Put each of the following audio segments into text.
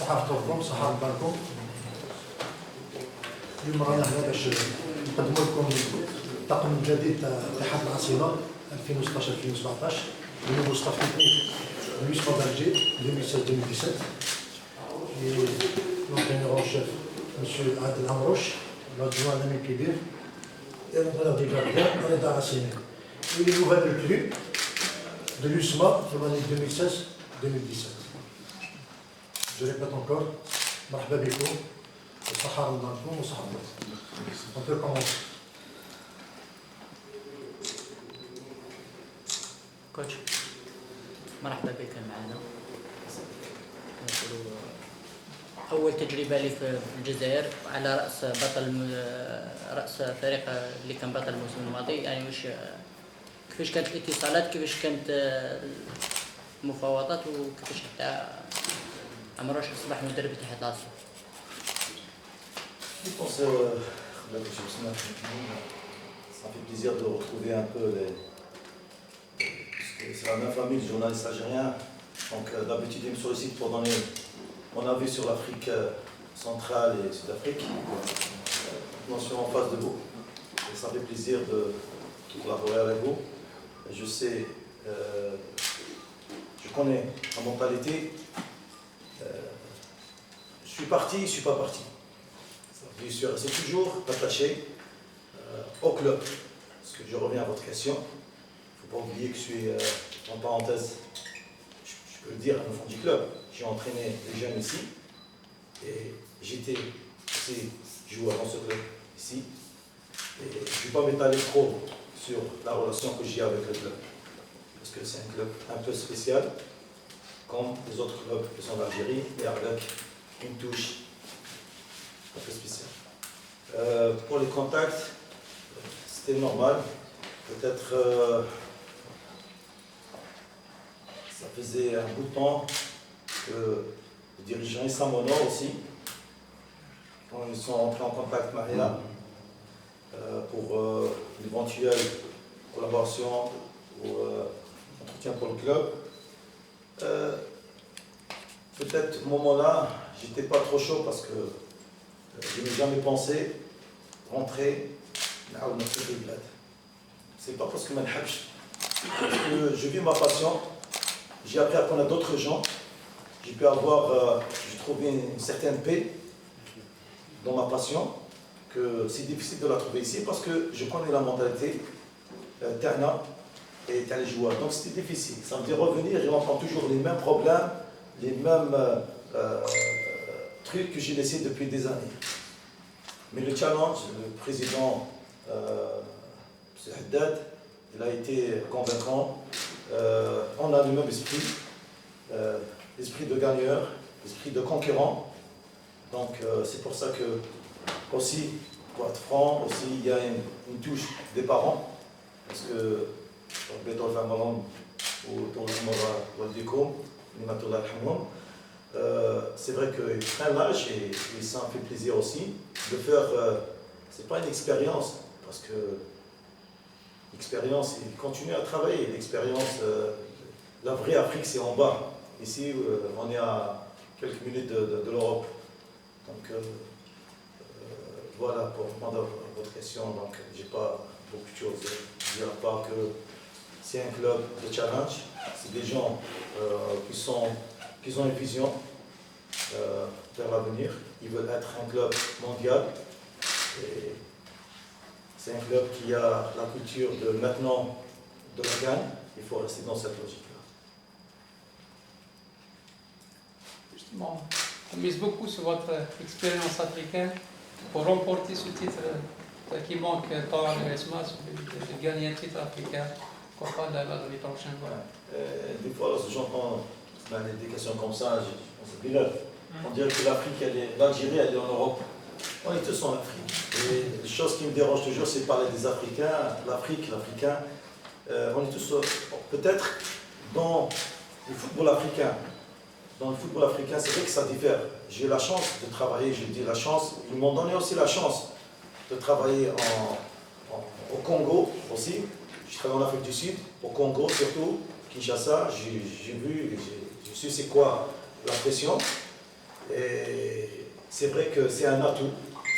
صحة فطوركم صحة لبالكم. اليوم رانا هنا باش نقدموا لكم طاقم جديد تاع اتحاد العاصمة 2016-2017 le staff technique Luis Fabergé 2016-2017 et l'entraîneur en chef M. Adel Amrouche, l'adjoint Namin Kibir et l'entraîneur des gardiens Reda Hassini. Et les nouvelles recrues de l'USMA pour l'année 2016-2017. Je répète encore, مرحبا بكم وصحة لكم وصحة لكم. On peut commencer. كوتش مرحبا بك معنا. أول تجربة لي في الجزائر على رأس فريق اللي كان بطل الموسم الماضي، يعني كيفاش كانت الاتصالات، كيفاش كانت المفاوضات، وكيفاش حتى عمروش أصبح مدرب اتحاد العاصمة. Je pense ça fait plaisir de retrouver un peu c'est la même famille, les journalistes algériens. Donc d'habitude, ils me sollicitent pour donner mon avis sur l'Afrique centrale et Sud-Afrique. Maintenant, je suis en face de vous. Et ça fait plaisir de collaborer avec vous. Je sais, je connais la mentalité. Je suis parti, je ne suis pas parti. Je suis resté toujours attaché au club. Parce que je reviens à votre question. Il ne faut pas oublier que je suis, en parenthèse, je peux le dire, à fond du club. J'ai entraîné les jeunes ici. Et j'étais aussi joueur dans ce club ici. Et je ne vais pas m'étaler trop sur la relation que j'ai avec le club. Parce que c'est un club un peu spécial, comme les autres clubs qui sont d'Algérie, et avec une touche un peu spéciale. Pour les contacts, c'était normal. Peut-être ça faisait un bout de temps que les dirigeants Samono aussi, quand ils sont entrés en contact avec Mahela pour l'éventuelle collaboration ou entretien pour le club. Peut-être au moment-là, j'étais pas trop chaud parce que je n'ai jamais pensé rentrer dans notre bled. C'est pas parce que je vis ma passion, j'ai appris à connaître d'autres gens, j'ai pu avoir, j'ai trouvé une certaine paix dans ma passion, que c'est difficile de la trouver ici parce que je connais la mentalité Terna et les joueurs, donc c'était difficile. Ça veut dire revenir et on entend toujours les mêmes problèmes, les mêmes trucs que j'ai laissés depuis des années. Mais le challenge, le président M. Haddad, il a été convaincant. On a le même esprit, l'esprit de gagneur, l'esprit de conquérant. Donc c'est pour ça que, aussi, pour être franc, aussi, il y a une touche des parents. Parce que, c'est vrai qu'ils prennent l'âge et ça me fait plaisir aussi de faire, c'est pas une expérience, parce que l'expérience, il continue à travailler, l'expérience, la vraie Afrique c'est en bas, ici on est à quelques minutes de l'Europe, donc voilà pour répondre à votre question, donc j'ai pas beaucoup de choses à dire à part que c'est un club de challenge, c'est des gens qui ont une vision vers l'avenir. Ils veulent être un club mondial. Et c'est un club qui a la culture de maintenant de la gagne. Il faut rester dans cette logique-là. Justement, on mise beaucoup sur votre expérience africaine pour remporter ce titre qui manque tant à l'ESMA, de gagner un titre africain. Pourquoi l'année prochaine? Des fois, lorsque j'entends des questions comme ça, on dirait que l'Algérie, elle est en Europe. On est tous en Afrique. Et les choses qui me dérangent toujours, c'est parler des Africains, l'Africain. On est tous, peut-être, dans le football africain. Dans le football africain, c'est vrai que ça diffère. J'ai eu la chance de travailler, je dis la chance, ils m'ont donné aussi la chance de travailler au Congo aussi. Je travaille en Afrique du Sud, au Congo surtout, Kinshasa, j'ai vu, je sais c'est quoi la pression. Et c'est vrai que c'est un atout.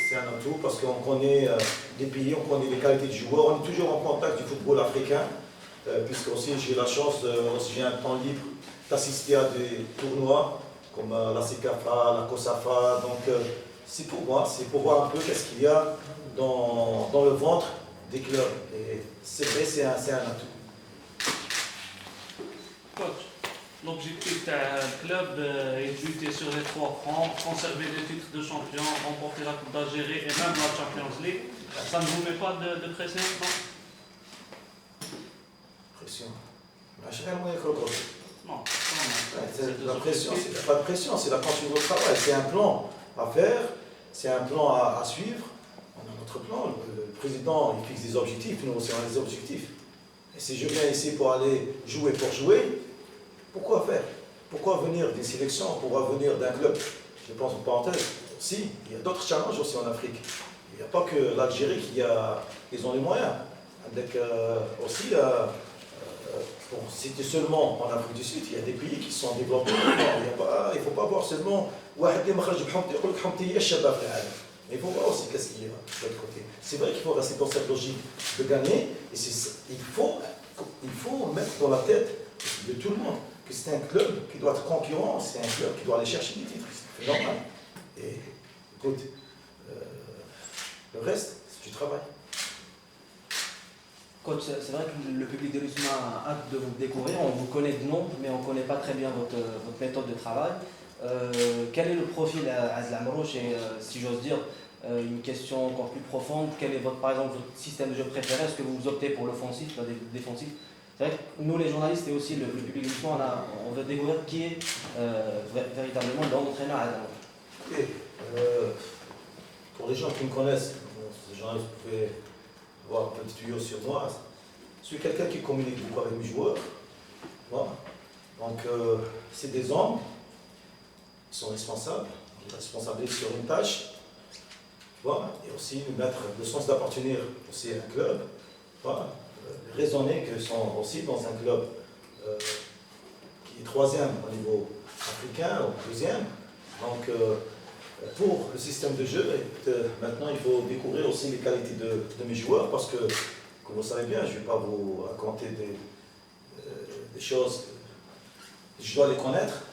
C'est un atout parce qu'on connaît les pays, on connaît les qualités du joueur. On est toujours en contact du football africain, puisque aussi j'ai la chance, lorsque j'ai un temps libre, d'assister à des tournois comme la CECAFA, la COSAFA. Donc c'est pour moi, c'est pour voir un peu qu'est-ce qu'il y a dans le ventre des clubs. Et c'est vrai, c'est un atout. Coach, l'objectif du club est de lutter sur les 3 fronts, conserver le titre de champion, remporter la Coupe d'Algérie et même la Champions League. Ça ne vous met pas de pression, non? Pression. Non, c'est la pression, c'est pas de pression, c'est la continuité au travail. C'est un plan à faire, c'est un plan à suivre. On a notre plan. Le président il fixe des objectifs, nous aussi on a des objectifs. Et si je viens ici pour aller jouer pour jouer, pourquoi faire? Pourquoi venir d'une sélection? Pourquoi venir d'un club? Je pense en parenthèse. Si, il y a d'autres challenges aussi en Afrique. Il n'y a pas que l'Algérie qui ont les moyens. Avec aussi, bon, c'était seulement en Afrique du Sud, il y a des pays qui sont développés. Il ne faut pas voir seulement. Mais il faut voir aussi qu'est-ce qu'il y a de l'autre côté. C'est vrai qu'il faut rester dans cette logique de gagner. Et il faut mettre dans la tête de tout le monde que c'est un club qui doit être concurrent, c'est un club qui doit aller chercher des titres. C'est normal. Et écoute, le reste, c'est du travail. Coach, c'est vrai que le public de l'USMA a hâte de vous découvrir. On vous connaît de nom, mais on ne connaît pas très bien votre méthode de travail. Quel est le profil à Asl Amrouche et, si j'ose dire, une question encore plus profonde, quel est par exemple votre système de jeu préféré? Est-ce que vous optez pour l'offensif, le défensif? C'est vrai que nous, les journalistes et aussi le public de l'USMA, on veut découvrir qui est véritablement l'entraîneur Asl Amrouche. Okay. Pour les gens qui me connaissent, les journalistes, vous pouvez voir un petit tuyau sur moi. Je suis quelqu'un qui communique beaucoup avec mes joueurs. Voilà. Donc, c'est des hommes qui sont responsables sur une tâche. Voilà. Et aussi mettre le sens d'appartenir aussi à un club. Voilà. Raisonner qu'ils sont aussi dans un club qui est 3e au niveau africain, ou 2e. Donc, pour le système de jeu, maintenant il faut découvrir aussi les qualités de mes joueurs parce que, comme vous savez bien, je ne vais pas vous raconter des choses. Je dois les connaître.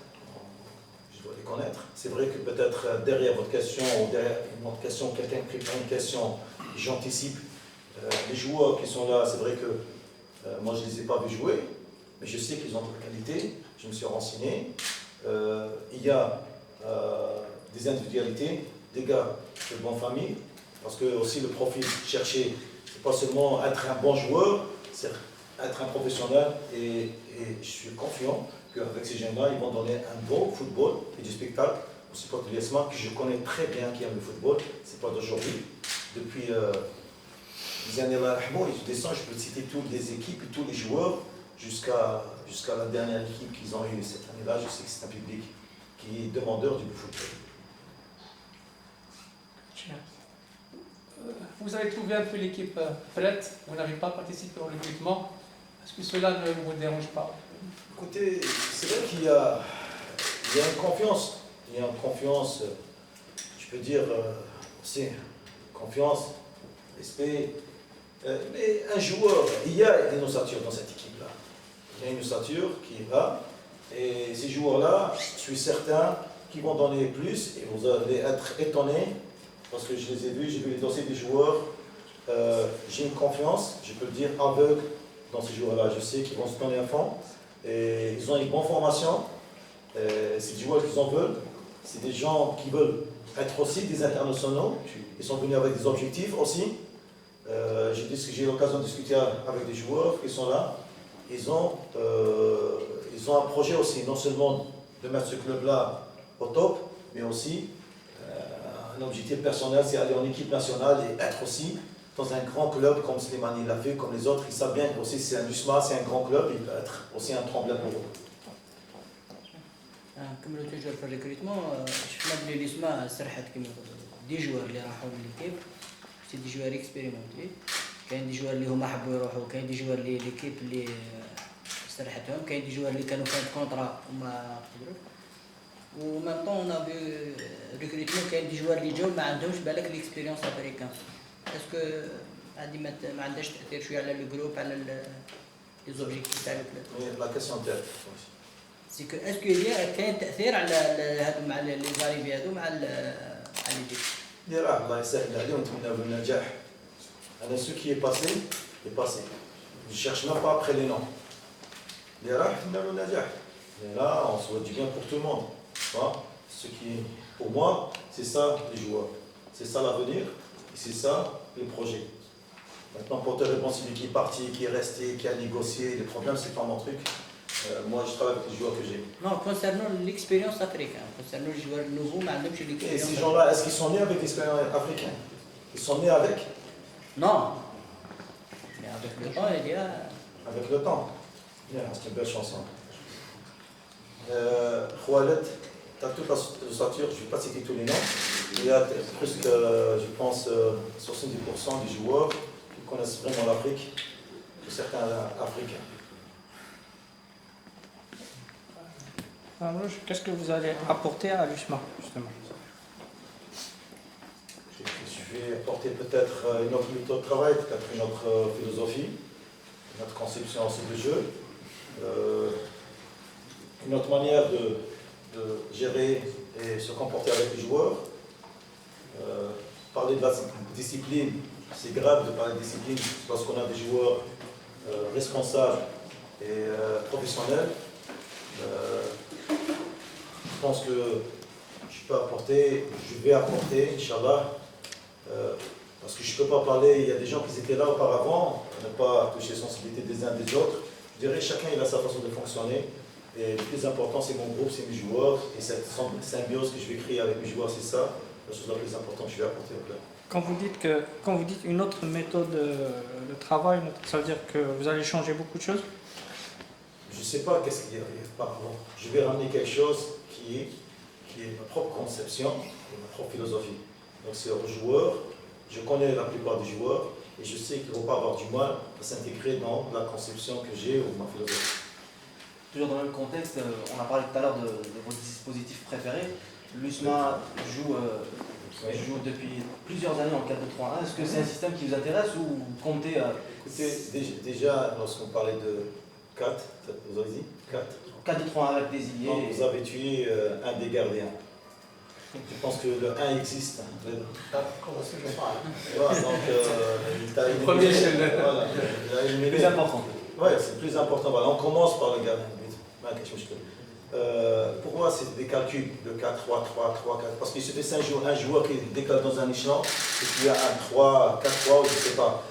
C'est vrai que peut-être derrière votre question ou derrière une autre question, quelqu'un qui prépare une question, j'anticipe. Les joueurs qui sont là, c'est vrai que moi je ne les ai pas vus jouer, mais je sais qu'ils ont de la qualité, je me suis renseigné. Il y a des individualités, des gars de bonne famille, parce que aussi le profil cherché, c'est pas seulement être un bon joueur, c'est être un professionnel et je suis confiant qu'avec ces jeunes-là, ils vont donner un bon football et du spectacle au support de l'USMA, que je connais très bien qui aime le football, c'est pas d'aujourd'hui. Depuis les années là, je descends, je peux citer toutes les équipes et tous les joueurs jusqu'à la dernière équipe qu'ils ont eue cette année-là. Je sais que c'est un public qui est demandeur du football. Vous avez trouvé un peu l'équipe prête, vous n'avez pas participé au recrutement. Est-ce que cela ne vous dérange pas? Écoutez, c'est vrai qu'il y a une confiance. Il y a une confiance, je peux dire aussi, confiance, respect. Mais un joueur, il y a une ossature dans cette équipe-là. Il y a une ossature qui est là. Et ces joueurs-là, je suis certain qu'ils vont donner plus et vous allez être étonnés parce que je les ai vus, j'ai vu les dossiers des joueurs. J'ai une confiance, je peux le dire, aveugle dans ces joueurs-là. Je sais qu'ils vont se donner à fond. Et ils ont une bonne formation. C'est des joueurs qui en veulent. C'est des gens qui veulent être aussi des internationaux. Ils sont venus avec des objectifs aussi. J'ai eu l'occasion de discuter avec des joueurs qui sont là. Ils ont un projet aussi, non seulement de mettre ce club-là au top, mais aussi un objectif personnel, c'est aller en équipe nationale et être aussi dans un grand club comme Slimani l'a fait, comme les autres. Ils savent bien que aussi c'est un USMA, c'est un grand club, il peut être aussi un tremplin pour eux. Comme le toujours في الريكروتمون شفنا بلي الاسماء سرحت كما دي جوار اللي راحوا لليكيب سي دي جوار اكسبيريمونتي كاين دي جوار اللي هما حبوا يروحوا كاين دي جوار اللي ليكيب اللي استرحتهم كاين دي جوار اللي كانوا في كونطرا وما قدروش ومام طون اون افو ريكروتمون كاين دي جوار اللي جاو ما عندهمش بالك ليكسبيريونس افريكان اسكو هادي ما عندهاش تاثير شويه على لو جروب على لي زوبجيكتيف تاع الكلوب Mais la question تاعك سي كو اسكو كاين تاثير على هادو مع لي زاريفي هادو مع ليجيب اللي راه الله يسهل عليه ونتمنى له النجاح. انا سو كي باسي je cherche même pas après les noms. اللي راه نتمنى له النجاح. Et là, on souhaite du bien pour tout le monde. Voilà. Ce qui, pour moi, c'est ça les joueurs. C'est ça l'avenir. Et c'est ça le projet. Maintenant, pour te répondre, celui qui est parti, qui est resté, qui a négocié, les problèmes, c'est pas mon truc. Moi, je travaille avec les joueurs que j'ai. Non, concernant l'expérience africaine, concernant les joueurs nouveaux, ما عندهمش Et l'expérience. ces gens-là, est-ce qu'ils sont nés avec l'expérience africaine? Ils sont nés avec? Non. Mais avec le temps, il y a Avec le temps. Bien, c'est une belle chanson. Khawalet, tu as toute la ossature, je ne vais pas citer tous les noms. Il y a presque, je pense, 70% des joueurs qui connaissent vraiment l'Afrique, certains Africains. Qu'est-ce que vous allez apporter à l'USMA, justement? Je vais apporter peut-être une autre méthode de travail, peut-être une autre philosophie, une autre conception aussi de jeu, une autre manière de gérer et se comporter avec les joueurs. Parler de la discipline, c'est grave de parler de discipline parce qu'on a des joueurs responsables et professionnels. Je pense que je peux apporter, je vais apporter, Inch'Allah, parce que je ne peux pas parler, il y a des gens qui étaient là auparavant, on n'a pas touché la sensibilité des uns des autres. Je dirais chacun il a sa façon de fonctionner. Et le plus important, c'est mon groupe, c'est mes joueurs. Et cette symbiose que je vais créer avec mes joueurs, c'est ça, la chose la plus importante que je vais apporter au club. Quand vous dites une autre méthode de travail, ça veut dire que vous allez changer beaucoup de choses? Je ne sais pas qu'est-ce qu'il y a par rapport. Je vais ramener quelque chose qui est ma propre conception et ma propre philosophie. Donc c'est aux joueurs, je connais la plupart des joueurs et je sais qu'ils ne vont pas avoir du mal à s'intégrer dans la conception que j'ai ou ma philosophie. Toujours dans le même contexte, on a parlé tout à l'heure de votre dispositif préféré. L'USMA joue depuis plusieurs années en 4-2-3-1. Est-ce que c'est un système qui vous intéresse ou vous comptez Écoutez, déjà, lorsqu'on parlait de 4, vous avez dit 4. 4-2-3-1 avec des Donc, ailiers? vous avez tué un des gardiens. Je pense que le 1 existe. Voilà, donc, il t'a éliminé. Premier chez le- Voilà, il a éliminé. Plus important. Oui, c'est le plus important. Voilà, on commence par le gardien. Pour moi, c'est des calculs de 4, 3, 3, 3, 4. Parce qu'il suffit un joueur qui décale dans un échelon, et puis il y a un 3, 4, 3, ou je ne sais pas.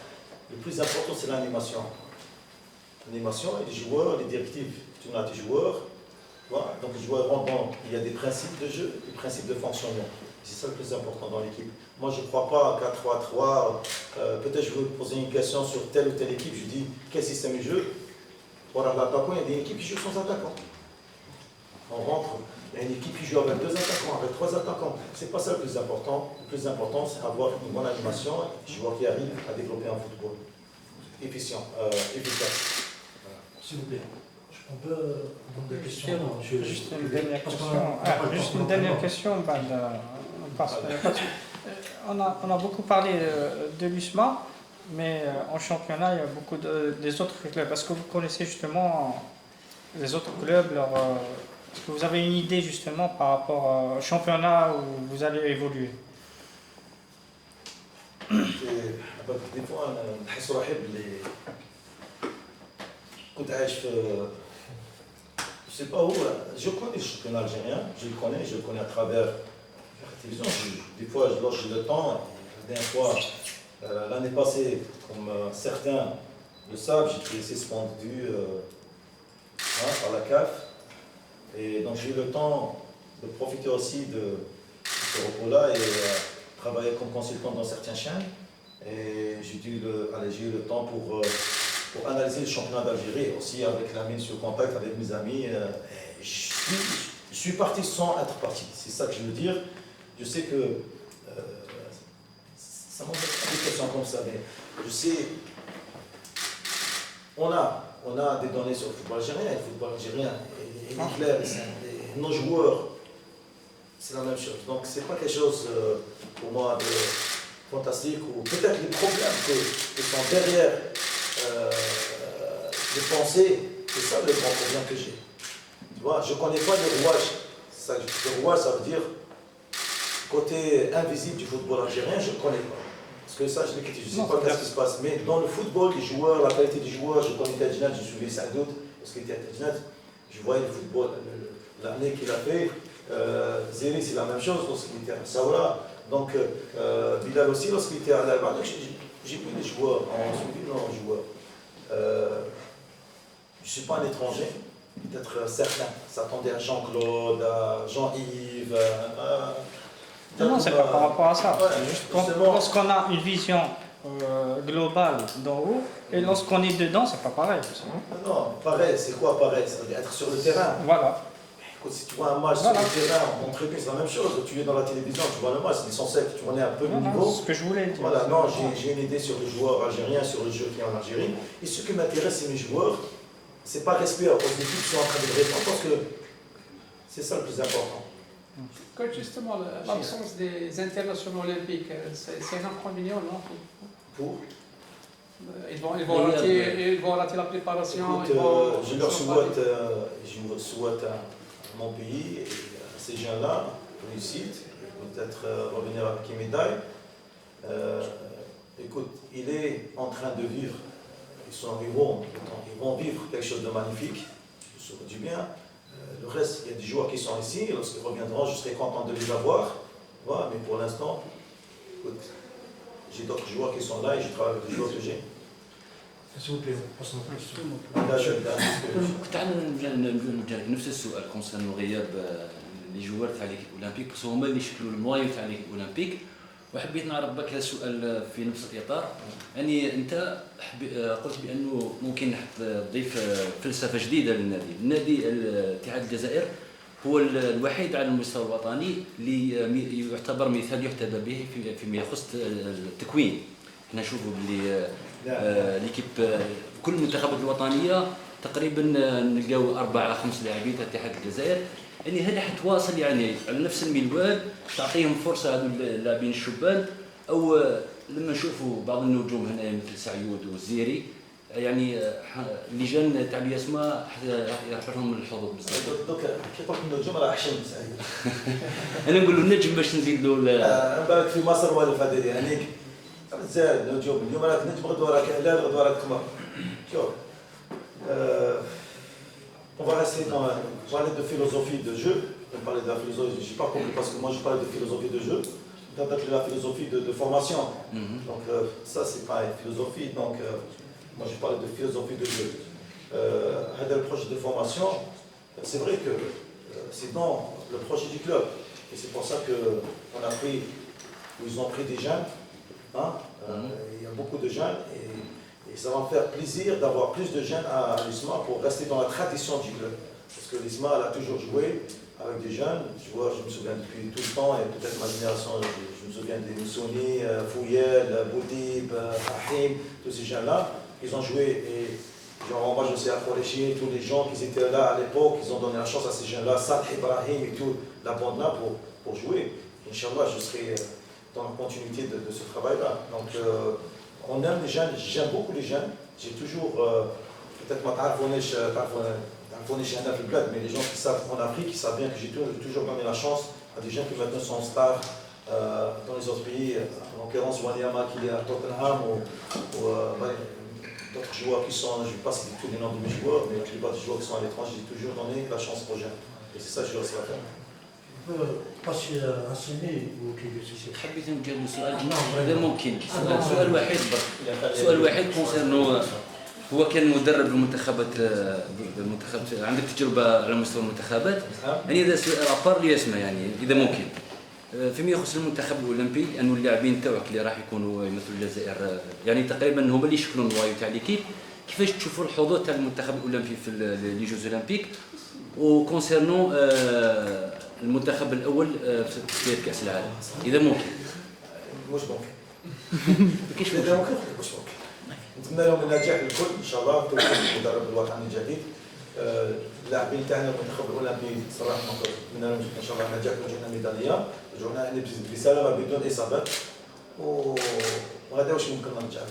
Le plus important, c'est l'animation. L'animation et les joueurs, les directives. Tu as tes joueurs, voilà. Donc les joueurs rentrent dans. Il y a des principes de jeu, des principes de fonctionnement. C'est ça le plus important dans l'équipe. Moi, je ne crois pas à 4, 3, 3. Peut-être je vais vous poser une question sur telle ou telle équipe. Je dis, quel système de jeu? Pour l'attaquant, il y a des équipes qui jouent sans attaquant. On rentre, il y a une équipe qui joue avec 2 attaquants, avec 3 attaquants. Ce n'est pas ça le plus important. Le plus important, c'est avoir une bonne animation et des joueurs qui arrivent à développer un football efficient, efficace. S'il vous plaît, on peut demander des questions. Juste une dernière Parce question. qu'on a pas le Juste temps, une on a dernière pas le temps. question. On a beaucoup parlé de l'USMA, mais en championnat, il y a beaucoup des autres clubs. Est-ce que vous connaissez justement les autres clubs est-ce que vous avez une idée justement par rapport au championnat où vous allez évoluer? Des fois, نحس روحي باللي كنت عايش في je sais pas où, je connais le championnat algérien, je le connais à travers la télévision. Des fois, je loge le temps. La dernière fois, l'année passée, comme certains le savent, j'ai été suspendu par la CAF. Et donc j'ai eu le temps de profiter aussi de ce repos-là et travailler comme consultant dans certaines chaînes. Et j'ai eu le temps pour analyser le championnat d'Algérie, aussi avec la mine sur contact avec mes amis. Je suis parti sans être parti, c'est ça que je veux dire. Je sais que ça m'embête pas des questions comme ça, mais je sais, on a des données sur le football algérien. Le football algérien est clair, nos joueurs c'est la même chose. Donc, c'est pas quelque chose pour moi de fantastique, ou peut-être les problèmes qui sont derrière les pensées, c'est ça le grand problème que j'ai. Tu vois, je ne connais pas le rouage. Le rouage, ça veut dire côté invisible du football algérien, je ne connais pas. Parce que ça, je ne sais pas ce qui se passe. Mais dans le football, les joueurs, la qualité des joueurs, je connais Tadjinat, je suivais Sadout, parce qu'il était à Tadjinat, je voyais le football, l'année qu'il a fait. Zéry, c'est la même chose lorsqu'il était à Saoura. Donc, Bilal aussi, lorsqu'il était à l'Alba. Donc, j'ai vu les joueurs, en suivi nos joueurs. Je ne suis pas un étranger, peut-être certains s'attendaient à Jean-Claude, à Jean-Yves. Non, c'est pas par rapport à ça. Ouais, Lorsqu'on a une vision globale d'en haut, et lorsqu'on est dedans, c'est pas pareil. non, pareil, c'est quoi pareil? Ça veut dire être sur le terrain. Voilà. Écoute, si tu vois un match sur le terrain, en tribune, c'est la même chose. Tu es dans la télévision, tu vois le match, c'est censé que tu connais un peu le niveau. C'est ce que je voulais dire. Voilà, non, j'ai une idée sur le joueur algérien, sur le jeu qui est en Algérie. Et ce qui m'intéresse, c'est mes joueurs. C'est pas respect aux équipes qui sont en train de répondre, parce que c'est ça le plus important. Coach, justement, l'absence des internationaux olympiques, c'est un inconvénient, non? Pour Ils vont rater la préparation. écoute, je leur souhaite à mon pays et à ces gens-là réussite, et peut-être revenir avec une médaille. Écoute, il est en train de vivre, ils vont vivre quelque chose de magnifique, je souhaite du bien. Le reste, il y a des joueurs qui sont ici, lorsqu'ils reviendront, je serai content de les avoir. Voilà, mais pour l'instant, écoute, j'ai d'autres joueurs qui sont là et je travaille avec les joueurs que j'ai. S'il vous plaît, passons plus. تعال نجرب نفس السؤال كونسيرن غياب لي جوار تاع ليكيب اولمبيك بس هما اللي يشكلوا الموايو تاع ليكيب اولمبيك وحبيت نعرف بك هذا السؤال في نفس الاطار يعني انت قلت بانه ممكن تضيف فلسفه جديده للنادي، النادي اتحاد الجزائر هو الوحيد على المستوى الوطني اللي يعتبر مثال يحتذى به فيما يخص التكوين. احنا نشوفوا باللي ليكيب كل المنتخبات الوطنيه تقريبا نلقاو 4 5 لاعبين تاع اتحاد الجزائر، يعني هل حتواصل يعني على نفس المنوال تعطيهم فرصه هذو اللاعبين الشبان، او لما نشوفوا بعض النجوم هنا مثل سعيود والزيري يعني اللجان تاع الياسما يرفع لهم الحظوظ بزاف. دوك كي قلت النجوم راه احسن من سعيد. انا نقول له النجم باش نزيد له بالك في مصر ولا في هذه هذيك زاد النجوم، اليوم راك نجم غدوه راك هلال غدوه راك قمر. شوف on va rester dans parler de philosophie de jeu. On va parler de la philosophie, je n'ai pas compris parce que moi je parle de philosophie de jeu, peut-être de la philosophie de formation. Donc ça c'est pas une philosophie, donc moi je parle de philosophie de jeu. Le projet de formation, c'est vrai que c'est dans le projet du club. Et c'est pour ça qu'on a pris, ils ont pris des jeunes. Hein, il y a beaucoup de jeunes et ça va me faire plaisir d'avoir plus de jeunes à l'ISMA pour rester dans la tradition du club. Parce que l'ISMA elle a toujours joué avec des jeunes. Je me souviens depuis tout le temps, et peut-être ma génération, je me souviens des Moussoni, Fouyel, Boudib, Fahim, tous ces jeunes-là. Ils ont joué et genre, moi je sais à Khorechi, tous les gens qui étaient là à l'époque, ils ont donné la chance à ces jeunes-là, Salah Ibrahim et tout, la bande-là pour jouer. Inch'Allah, je serai dans la continuité de ce travail-là. Donc, on aime les jeunes, j'aime beaucoup les jeunes. J'ai toujours, peut-être moi, mais les gens qui savent en Afrique, qui savent bien que j'ai toujours donné la chance à des gens qui maintenant sont stars dans les autres pays, en l'occurrence Wanyama qui est à Tottenham, ou d'autres joueurs qui sont, je ne vais pas citer tous les noms de mes joueurs, mais la plupart des joueurs qui sont à l'étranger, j'ai toujours donné la chance aux jeunes. Et c'est ça que je réussis à faire. passer enseigner ou quelque chose. حبيت نوجه له سؤال اذا ممكن سؤال واحد برك سؤال واحد كونسيرنو هو كان مدرب المنتخبات عندك تجربه على مستوى المنتخبات يعني هذا سؤال ابار لي اسمه يعني اذا ممكن فيما يخص المنتخب الاولمبي انه اللاعبين تاعك اللي راح يكونوا يمثلوا الجزائر يعني تقريبا هما اللي يشكلوا النوايو تاع ليكيب كيفاش تشوفوا الحظوظ تاع المنتخب الاولمبي في لي جوز اولمبيك وكونسيرنو المنتخب الاول في كاس العالم اذا ممكن مش ممكن اذا ممكن مش ممكن نتمنى لهم النجاح للكل ان شاء الله توفيق المدرب الوطني الجديد اللاعبين تاعنا المنتخب الاولمبي صراحه نتمنى لهم ان شاء الله نجاح وجبنا ميداليه، رجعونا يعني برساله بدون اصابات وغدا واش ممكن نرجع.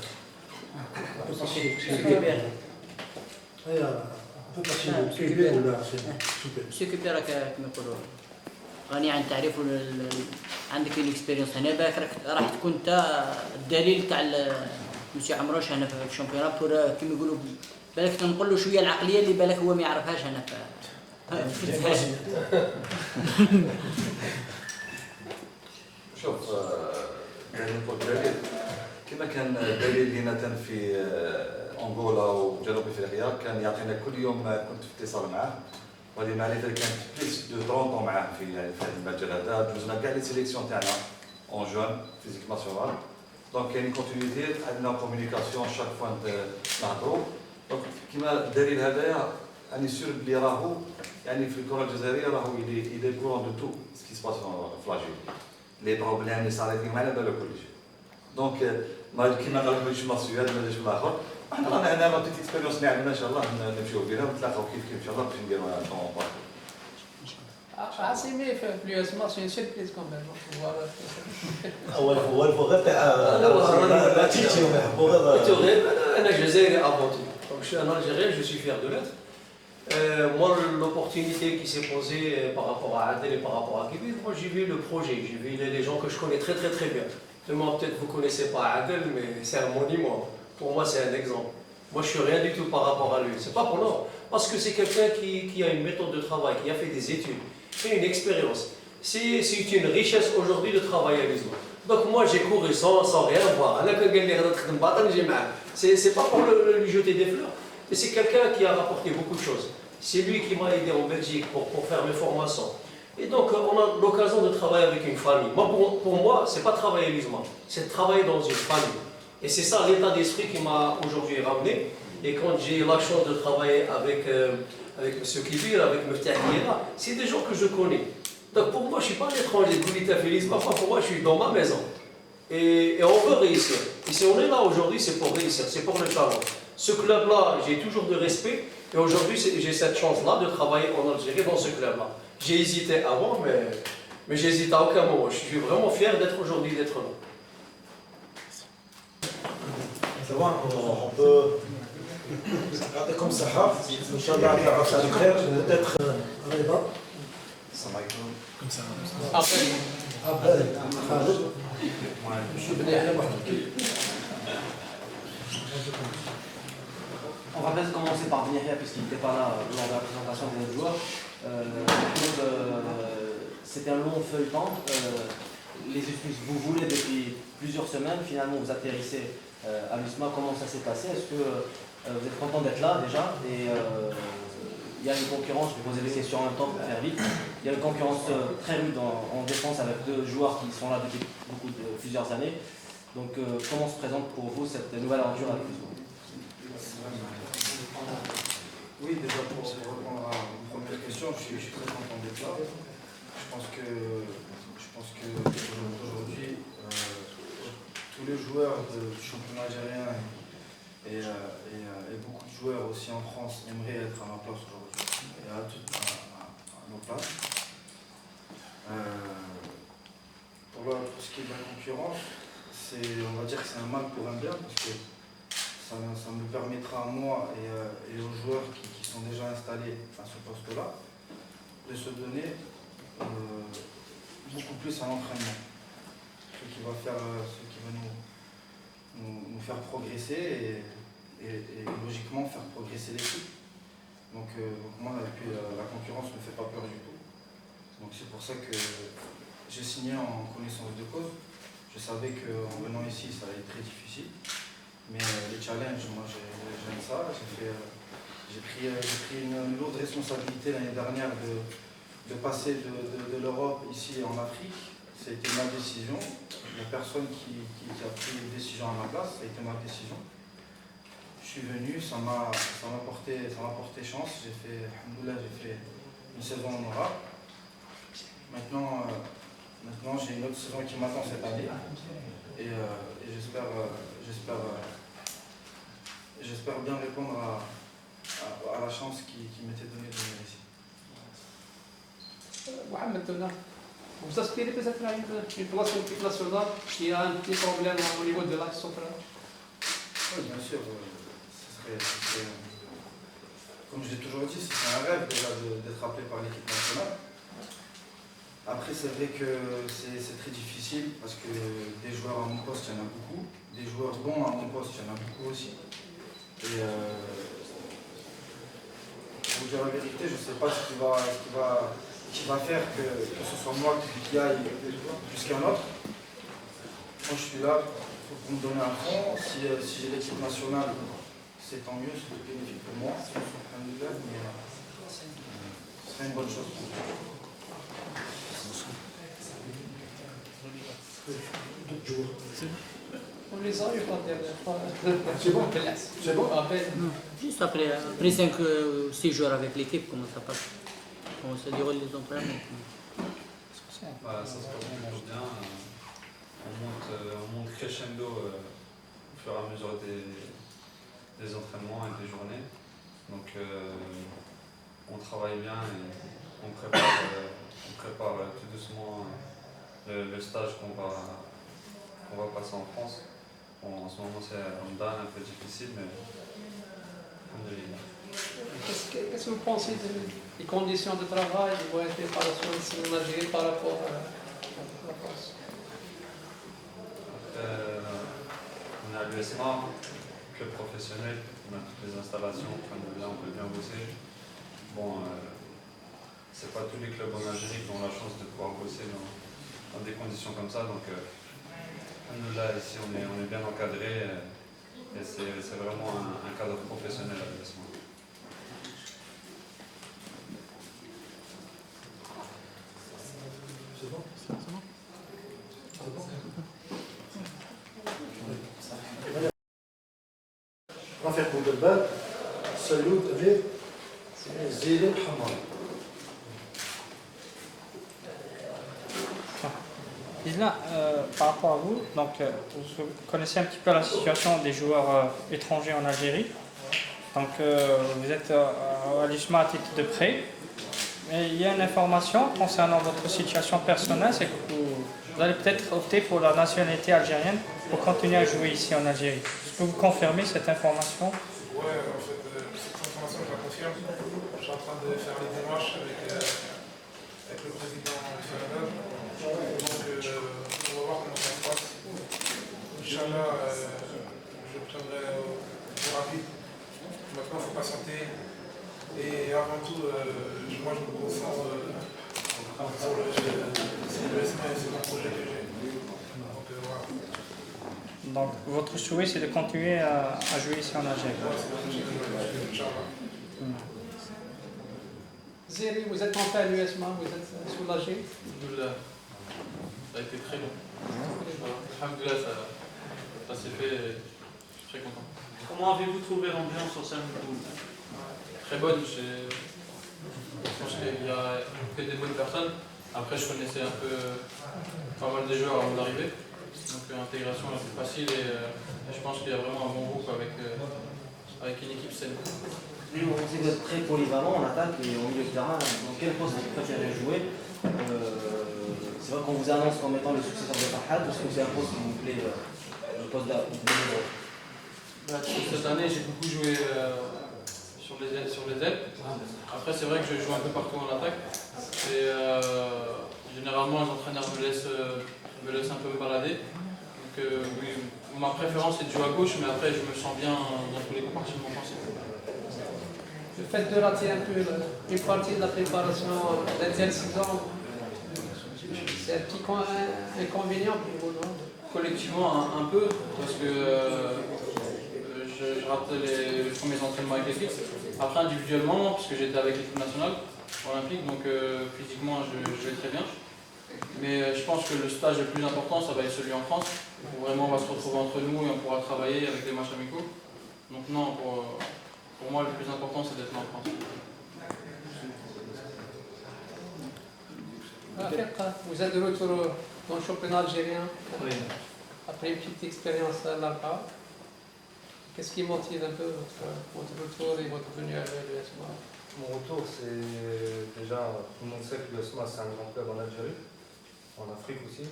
سيكوبي راك كما يقولوا غني عن تعريف عندك الاكسبيريونس هنا بالك راح تكون انت الدليل تاع مسيو عمروش هنا في الشامبيونات بور كما يقولوا بالك تنقول له شويه العقليه اللي بالك هو ما يعرفهاش هنا في شوف كما كان دليل لينا في انغولا وجنوب افريقيا كان يعطينا كل يوم كنت في اتصال معاه ولمعرفه كانت بليس دو 30 معاه في هذا المجال هذا دوزنا كاع لي سيليكسيون تاعنا اون جون فيزيك ناسيونال دونك كاين كونتينيتي عندنا كومونيكاسيون شاك فوا نهضروا دونك كما الدليل هذايا راني سور بلي راهو يعني في الكره الجزائريه راهو il est courant de tout ce qui se passe في لاجيري لي بروبليم اللي صارت فيهم على بالو كلشي دونك كيما قال ماشي مصري هذا ماشي من الاخر احنا رانا هنا بيتيت اكسبيريونس اللي عندنا ان شاء الله نمشيو بها ونتلاقاو كيف ان شاء الله باش نديروا ان طون بارك. عاصمي في اليو اس ما سي سيربريز كومبل هو الفوغ تاع تيتي ويحبوا غير انا جزائري افونتي دونك je suis un Algérien, je suis fier de l'être. Moi, l'opportunité qui s'est posée par rapport à Adel et par rapport à Kibir, moi j'ai vu le projet, j'ai vu les gens que je connais très bien. Moi, peut-être vous ne connaissez pas Adel, mais c'est un monument. Pour moi, c'est un exemple. Moi, je ne suis rien du tout par rapport à lui. C'est pas pour non. Parce que c'est quelqu'un qui a une méthode de travail, qui a fait des études, qui a une expérience. C'est une richesse aujourd'hui de travailler avec lui. Donc moi, j'ai couru sans rien voir. C'est pas pour lui jeter des fleurs, mais c'est quelqu'un qui a rapporté beaucoup de choses. C'est lui qui m'a aidé en Belgique pour faire mes formations. Et donc, on a l'occasion de travailler avec une famille. Moi, pour moi, ce n'est pas travailler à l'ISMA, c'est travailler dans une famille. Et c'est ça l'état d'esprit qui m'a aujourd'hui ramené. Et quand j'ai eu la chance de travailler avec M. Kibir, avec M. Tahira, c'est des gens que je connais. Donc pour moi, je ne suis pas un étranger de l'ISMA, pour moi, je suis dans ma maison. Et on veut réussir. Et si on est là aujourd'hui, c'est pour réussir, c'est pour le talent. Ce club-là, j'ai toujours de respect. Et aujourd'hui, j'ai cette chance-là de travailler en Algérie dans ce club-là. J'ai hésité avant, mais j'hésite à aucun moment. Je suis vraiment fier d'être aujourd'hui, d'être là. C'est bon, on peut comme ça, Inch'Allah, peut-être On va peut-être commencer par Benihia puisqu'il n'était pas là lors de la présentation des autres joueurs. C'était un long feuilleton. Les excuses, vous voulez depuis plusieurs semaines, finalement vous atterrissez à l'USMA. Comment ça s'est passé? Est-ce que vous êtes content d'être là déjà? Et il y a une concurrence, je vais poser des questions en même temps pour faire vite. Il y a une concurrence très rude en défense avec deux joueurs qui sont là depuis plusieurs années. Donc comment se présente pour vous cette nouvelle aventure avec l'USMA? Oui, déjà pour répondre à une première question, je suis très content d'être là. Je pense que aujourd'hui, tous les joueurs du championnat algérien et beaucoup de joueurs aussi en France aimeraient être à ma place aujourd'hui et à nos places. Pour ce qui est de la concurrence, on va dire que c'est un mal pour un bien parce que ça me permettra à moi et aux joueurs qui sont déjà installés à ce poste-là de se donner beaucoup plus à l'entraînement. Ce qui va nous faire progresser et logiquement faire progresser l'équipe. Donc moi, la concurrence ne me fait pas peur du tout. Donc c'est pour ça que j'ai signé en connaissance de cause. Je savais qu'en venant ici, ça allait être très difficile. Mais les challenges, moi j'aime ça. J'ai pris une lourde responsabilité l'année dernière de passer de l'Europe ici en Afrique. Ça a été ma décision. Il n'y a personne qui a pris une décision à ma place, ça a été ma décision. Je suis venu, ça m'a porté chance. J'ai fait une saison honorable. Maintenant j'ai une autre saison qui m'attend cette année. Et j'espère bien répondre à à la chance qui m'était donnée de venir ici. Mohamed Dona, vous aspirez peut-être à une place en équipe nationale qui a un petit problème au niveau de l'axe central? Oui, bien sûr. Comme je l'ai toujours dit, c'est un rêve déjà d'être appelé par l'équipe nationale. Après, c'est vrai que c'est très difficile parce que des joueurs à mon poste, il y en a beaucoup. Des joueurs bons à mon poste, il y en a beaucoup aussi. Et pour vous dire la vérité, je ne sais pas ce qui va faire que ce soit moi qui aille plus qu'un autre. Moi, je suis là pour me donner un fond. Si j'ai l'équipe nationale, c'est tant mieux, c'est bénéfique pour moi. Si je suis en train de faire, mais ce serait une bonne chose pour moi. On les a eu la dernière fois. C'est bon? C'est bon? Non, juste après 5-6 jours avec l'équipe, comment ça passe? Comment se déroulent les entraînements? Ça se passe vraiment bien. On monte crescendo au fur et à mesure des entraînements et des journées. Donc on travaille bien et on prépare tout doucement le stage qu'on va passer en France. Bon, en ce moment c'est un peu difficile, mais Qu'est-ce que vous pensez des conditions de travail, des moyens de préparation ici en Algérie par rapport à la France? On a l'USMA, club professionnel, on a toutes les installations, là on peut bien bosser. Bon, c'est pas tous les clubs en Algérie qui ont la chance de pouvoir bosser dans des conditions comme ça, donc nous là ici on est bien encadré et c'est vraiment un cadre professionnel à l'USMA. C'est bon? C'est bon? C'est bon? Rafiq Boudelbal, Sayoud avec Zélé Hamar. Isla, par rapport à vous, donc, vous connaissez un petit peu la situation des joueurs étrangers en Algérie. Donc vous êtes à l'USMA à titre de prêt. Mais il y a une information concernant votre situation personnelle, c'est que vous allez peut-être opter pour la nationalité algérienne pour continuer à jouer ici en Algérie. Est-ce que vous confirmez cette information? Oui, en fait, cette information, je la confirme. Je suis en train de faire les démarches avec le président Fanadab. Donc, on va voir comment ça se passe. Inch'Allah, je prendrai au plus rapide. Maintenant, il faut patienter. Et avant tout, moi, je me concentre sur le SMA, c'est mon projet que j'ai. Donc, voilà. Donc votre souhait c'est de continuer à jouer ici en Algérie. Zéri, vous êtes entré à l'USMA, vous êtes soulagé? Alhamdoulilah, ça a été très long. Alhamdoulilah, ça s'est fait, je suis très content. Comment avez-vous trouvé l'ambiance au sein du groupe? Très bonne, je pense qu'il y a que des bonnes personnes. Après, je connaissais un peu pas mal des joueurs avant d'arriver. Donc l'intégration est plus facile et je pense qu'il y a vraiment un bon groupe avec une équipe saine. Vous êtes très polyvalent en attaque et au milieu de terrain. Dans quel poste vous préférez jouer? C'est vrai qu'on vous annonce comme étant le successeur de Farhad. Est-ce que c'est un poste qui vous plaît, le poste de Cette année, j'ai beaucoup joué sur les ailes. Après, c'est vrai que je joue un peu partout en attaque. Et généralement, les entraîneurs me laissent un peu me balader. Donc, oui, ma préférence c'est de jouer à gauche, mais après, je me sens bien dans tous les compartiments offensifs. Le fait de rater un peu une partie de la préparation d'inter-saison, c'est un petit inconvénient pour vous, non? Collectivement, un peu, parce que je rate les premiers entraînements avec l'équipe. Après, individuellement, puisque j'étais avec l'équipe nationale olympique, donc physiquement, je vais très bien. Mais je pense que le stage le plus important, ça va être celui en France, où vraiment on va se retrouver entre nous et on pourra travailler avec des matchs amicaux. Donc non, pour moi, le plus important, c'est d'être là en France. Vous êtes de retour dans le championnat algérien, Oui. après une petite expérience à l'Arca. Qu'est-ce qui motive un peu votre retour et votre venue à l'USMA? Mon retour, c'est déjà, tout le monde sait que l'USMA c'est un grand club en Algérie, en Afrique aussi.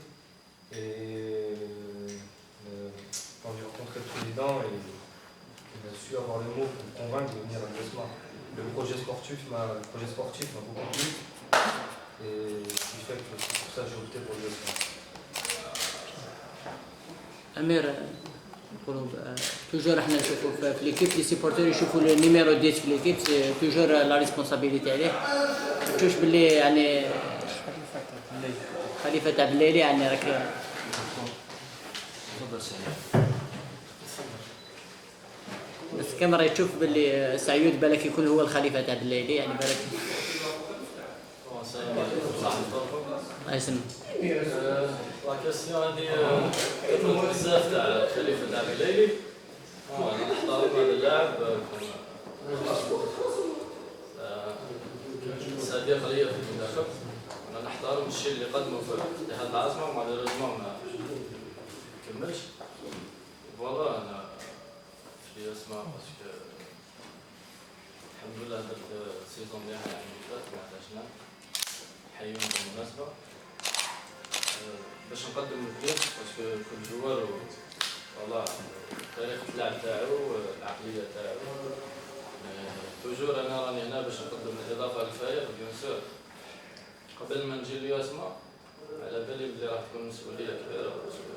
Et quand j'ai rencontré le président, il a su avoir les mots pour me convaincre de venir à l'USMA. Le projet sportif m'a beaucoup plu. Et ce qui fait que c'est pour ça que j'ai opté pour l'USMA. امير نقولوا توجور احنا نشوفوا في ليكيب لي سيبورتور يشوفوا النيميرو 10 في ليكيب سي توجور لا ريسبونسابيلتي عليه. تشوفش باللي يعني خليفه عبد الليلي يعني راك بس كاميرا تشوف باللي سعيود بالك يكون هو الخليفه تاع عبد الليلي يعني بالك. الله يسلمك. لا كاستيون هذه كتطلب بزاف تاع خليفه عبد الليلي. نحترم هذا اللاعب صديق ليا في المنتخب. انا نحترم الشيء اللي قدمه في اتحاد العاصمه ومالوريزمون ما كملش. فوالا انا في اسماء باسكو الحمد لله درت سيزون مليحه يعني فات ما عطاشنا حيون بالمناسبه باش نقدم الفلوس باسكو كل جوار فوالا طريقه اللعب تاعو العقليه تاعو توجور انا راني هنا باش نقدم الاضافه للفريق بيان سور. قبل ما نجي ليوسما على بالي بلي راح تكون مسؤوليه كبيره باسكو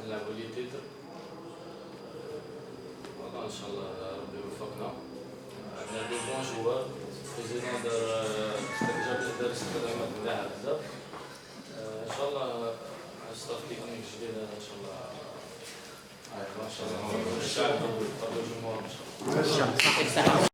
نلعبوا لي تيتر. والله ان شاء الله ربي يوفقنا. عندنا دي بون جوار البريزيدون دار استخدامات مليحه بزاف. ان شاء الله ستاف تكنيك جديد ان شاء الله. ان شاء الله الشعب قبل الجمهور ان شاء الله.